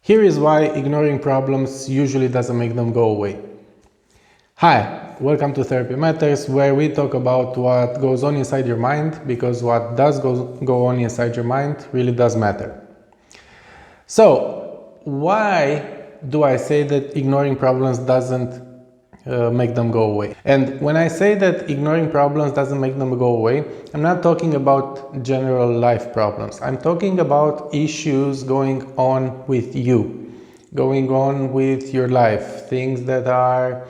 Here is why ignoring problems usually doesn't make them go away. Hi, welcome to Therapy Matters, where we talk about what goes on inside your mind, because what does go on inside your mind really does matter. So, why do I say that ignoring problems doesn't make them go away? And when I say that ignoring problems doesn't make them go away, I'm not talking about general life problems. I'm talking about issues going on with you, going on with your life, things that are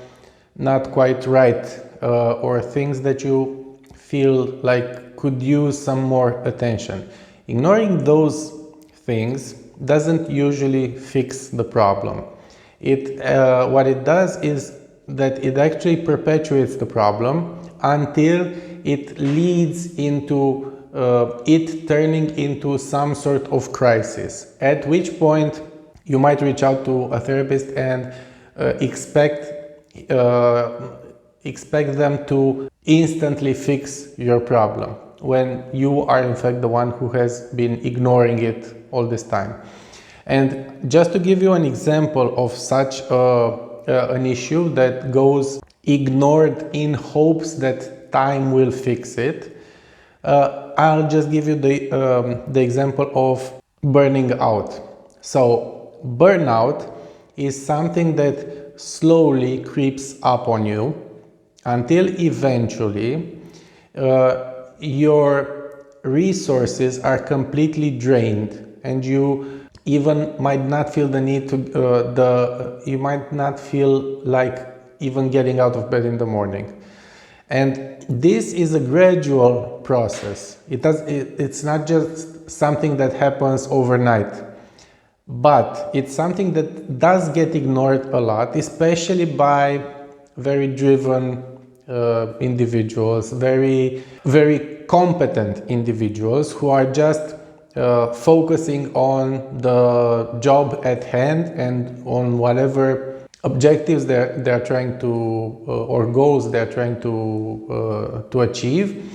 not quite right, or things that you feel like could use some more attention. Ignoring those things doesn't usually fix the problem. What it does is that it actually perpetuates the problem until it leads into it turning into some sort of crisis, at which point you might reach out to a therapist and expect them to instantly fix your problem, when you are in fact the one who has been ignoring it all this time. And just to give you an example of such an issue that goes ignored in hopes that time will fix it, I'll just give you the example of burning out. So burnout is something that slowly creeps up on you until eventually your resources are completely drained, and you even might not feel the need to you might not feel like even getting out of bed in the morning. And this is a gradual process. It's not just something that happens overnight, but it's something that does get ignored a lot, especially by very driven individuals, very competent individuals who are just focusing on the job at hand and on whatever objectives they're trying to or goals they're trying to achieve.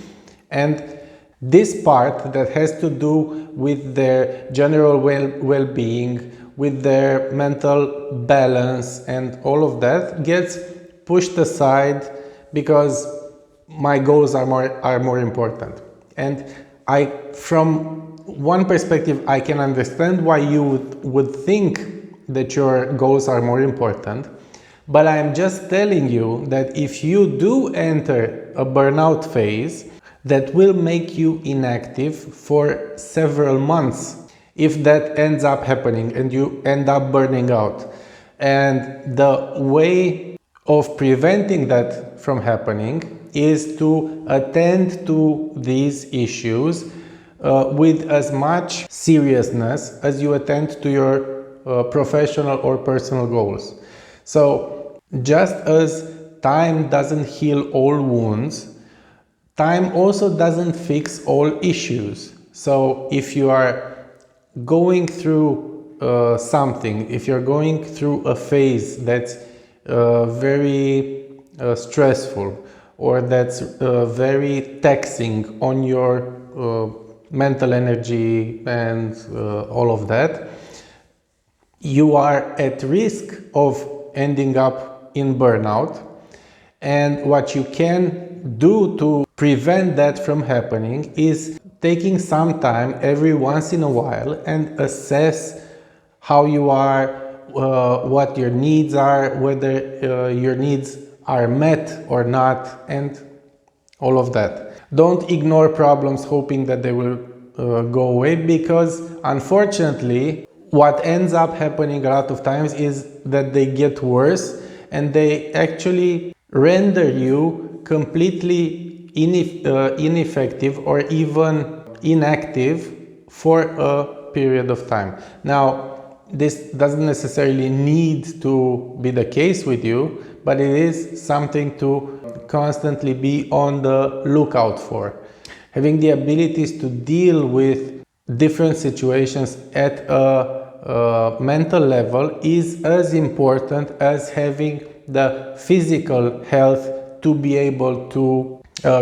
And this part that has to do with their general well-being, with their mental balance and all of that, gets pushed aside because my goals are more important. And from one perspective, I can understand why you would think that your goals are more important, but I'm just telling you that if you do enter a burnout phase, that will make you inactive for several months if that ends up happening and you end up burning out. And the way of preventing that from happening is to attend to these issues with as much seriousness as you attend to your professional or personal goals. So just as time doesn't heal all wounds, time also doesn't fix all issues. So if you are going through something, if you're going through a phase that's very stressful, or that's very taxing on your mental energy and all of that, you are at risk of ending up in burnout. And what you can do to prevent that from happening is taking some time every once in a while and assess how you are, what your needs are, whether your needs are met or not, and all of that. Don't ignore problems hoping that they will go away, because unfortunately what ends up happening a lot of times is that they get worse and they actually render you completely ineffective or even inactive for a period of time. Now, this doesn't necessarily need to be the case with you, but it is something to constantly be on the lookout for. Having the abilities to deal with different situations at a mental level is as important as having the physical health to be able to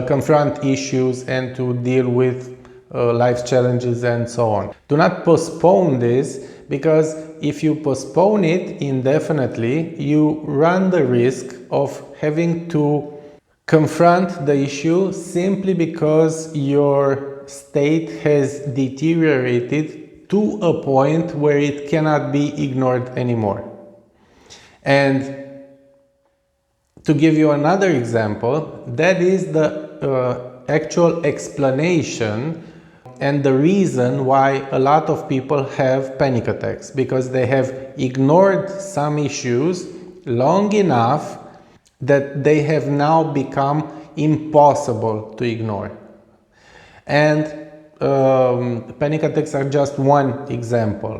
confront issues and to deal with life's challenges and so on. Do not postpone this, because if you postpone it indefinitely, you run the risk of having to confront the issue simply because your state has deteriorated to a point where it cannot be ignored anymore. And to give you another example, that is the actual explanation and the reason why a lot of people have panic attacks, because they have ignored some issues long enough that they have now become impossible to ignore. And panic attacks are just one example.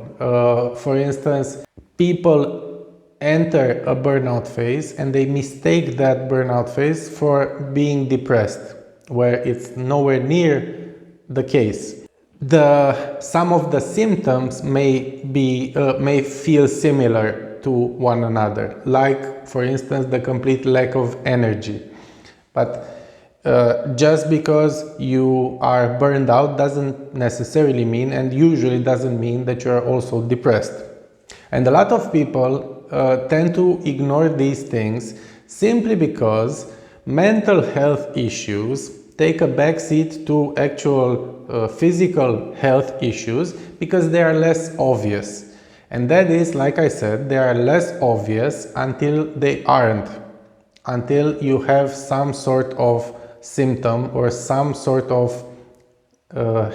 For instance, people enter a burnout phase and they mistake that burnout phase for being depressed, where it's nowhere near the case. Some of the symptoms may feel similar to one another, like, for instance, the complete lack of energy. But just because you are burned out doesn't necessarily mean, and usually doesn't mean, that you are also depressed. And a lot of people tend to ignore these things simply because mental health issues take a backseat to actual physical health issues because they are less obvious. And that is, like I said, they are less obvious until they aren't. Until you have some sort of symptom or some sort of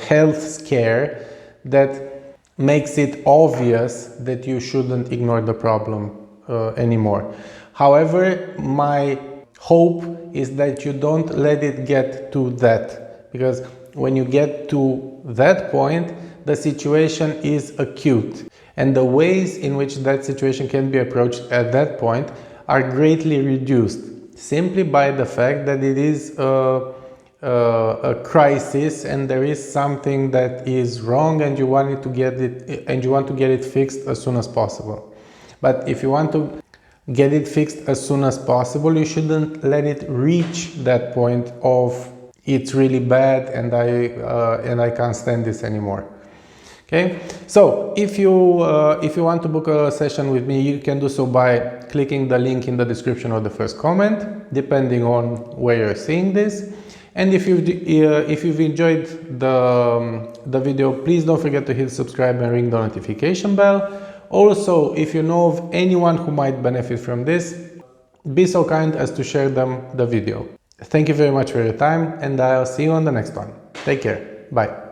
health scare that makes it obvious that you shouldn't ignore the problem anymore. However, my hope is that you don't let it get to that, because when you get to that point, the situation is acute, and the ways in which that situation can be approached at that point are greatly reduced, simply by the fact that it is a crisis and there is something that is wrong and you want to get it fixed as soon as possible. But if you want to get it fixed as soon as possible, you shouldn't let it reach that point of it's really bad and I can't stand this anymore. Okay, so if you want to book a session with me, you can do so by clicking the link in the description or the first comment, depending on where you're seeing this. And if you've enjoyed the video, please don't forget to hit subscribe and ring the notification bell. Also, if you know of anyone who might benefit from this, be so kind as to share them the video. Thank you very much for your time, and I'll see you on the next one. Take care. Bye.